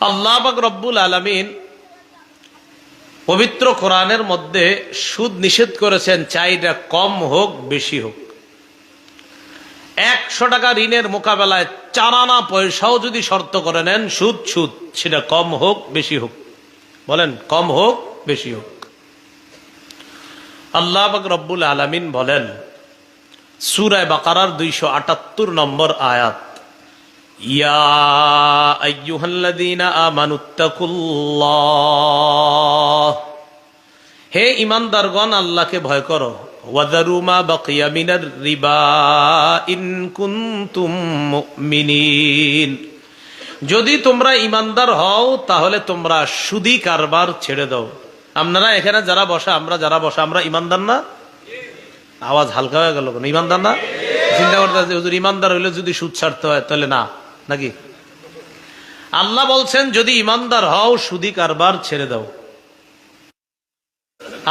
আল্লাহ পাক রব্বুল আলামিন পবিত্র কোরআনের মধ্যে সুদ নিষেধ করেছেন, চাইটা কম হোক বেশি হোক। 100 টাকা ঋণের মোকাবেলায় 4 আনা পয়সাও যদি শর্ত করে নেন, সুদ সুদ, সেটা কম হোক বেশি হোক। বলেন, কম হোক বেশি হোক। আল্লাহ পাক রব্বুল আলামিন বলেন সূরা বাকারার 278 নম্বর আয়াত, ইয়া আইয়ুহাল্লাযীনা আমানুত্তাকুল্লাহ, হে ঈমানদারগণ আল্লাহকে ভয় করো। ওয়াযারু মা বাকিয়া মিনার রিবা ইন কুনতুম মুমিনিন, যদি তোমরা ঈমানদার হও তাহলে তোমরা সুদী কারবার ছেড়ে দাও। আপনারা এখানে যারা বসা, আমরা যারা বসা, আমরা ঈমানদার না? আওয়াজ হালকা হয়ে গেল কেন? ঈমানদার না? চিন্তা করতে হুজুর ঈমানদার হইলে যদি সুদ ছাড়তে হয় তাহলে না, নাকি? আল্লাহ বলছেন যদি ঈমানদার হও সুদী কারবার ছেড়ে দাও।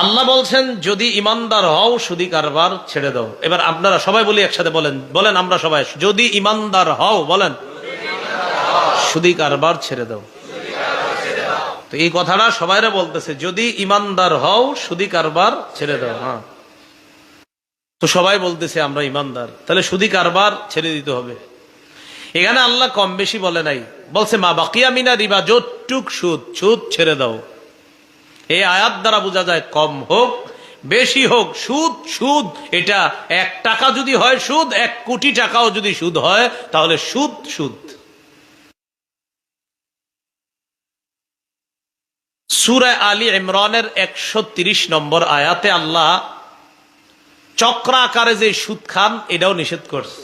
আল্লাহ বলছেন যদি ঈমানদার হও সুদী কারবার ছেড়ে দাও। এবার আপনারা সবাই বলি একসাথে, বলেন বলেন আমরা সবাই, যদি ঈমানদার হও, বলেন সুদী কারবার ছেড়ে দাও। তো এই কথাটা সবাইরা বলতেছে, যদি ঈমানদার হও সুদী কারবার ছেড়ে দাও। হ্যাঁ, তো সবাই বলতেছে আমরা ঈমানদার, তাহলে সুদী কারবার ছেড়ে দিতে হবে। এখানে আল্লাহ কম বেশি বলে নাই, বলছে মা বাকিয়া মিনা রিবা, যতটুক সুদ, সুদ ছেড়ে দাও। এই আয়াত দ্বারা বোঝা যায় কম হোক বেশি হোক, সুদ সুদ। এটা 1 টাকা যদি হয় সুদ, 1 কোটি টাকাও যদি সুদ হয়, তাহলে সুদ সুদ। সূরা আলী ইমরানের 130 নম্বর আয়াতে আল্লাহ চক্রাকারে যে সুদ খান এটাও নিষেধ করছে।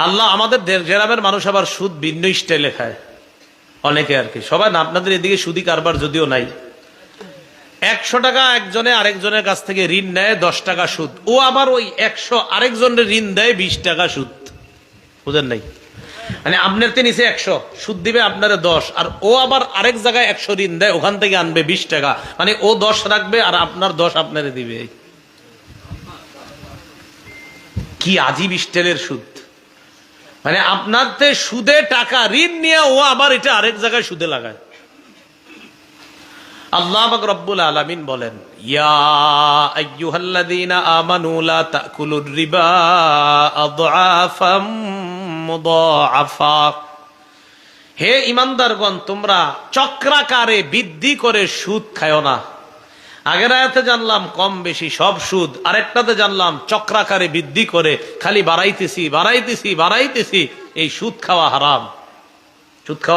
আল্লাহ আমাদের গ্রামের মানুষ আবার সুদ ভিন্ন স্টাইলে খায়, অনেকে আর কি, সবাই না। আপনাদের এদিকে সুদী কারবার যদিও নাই। 100 টাকা একজনে আরেকজনের কাছ থেকে ঋণ নেয়, 10 টাকা সুদ। ও আবার ওই 100 আরেকজনের ঋণ দেয় 20 টাকা সুদ। বুঝেন নাই? মানে আপনার তে নিচে 100 সুদ দিবে, আপনারে 10, আর ও আবার আরেক জায়গায় 100 ঋণ দেয়, ওখান থেকে আনবে 20 টাকা। মানে ও 10 রাখবে আর আপনার 10 আপনারে দিবে। কি আজীব স্টাইলের সুদ! মানে আপনার তে সুদে টাকা ঋণ নিয়ে ও আবার এটা আরেক জায়গায় সুদে লাগায়। আল্লাহ পাক রব্বুল আলামিন বলেন, ইয়া আইয়ুহাল্লাযীনা আমানু লা তাকুলুর রিবা আযআফাম মুদাআফা, হে ঈমানদারগণ তোমরা চক্রাকারে বৃদ্ধি করে সুদ খায়ো না। আগের আয়াতে জানলাম কম বেশি সব সুদ, আরেকটাতে জানলাম চক্রাকারে বৃদ্ধি করে খালি বাড়াইতেছি বাড়াইতেছি বাড়াইতেছি। এই সুদ খাওয়া হারাম, সুদ খাওয়া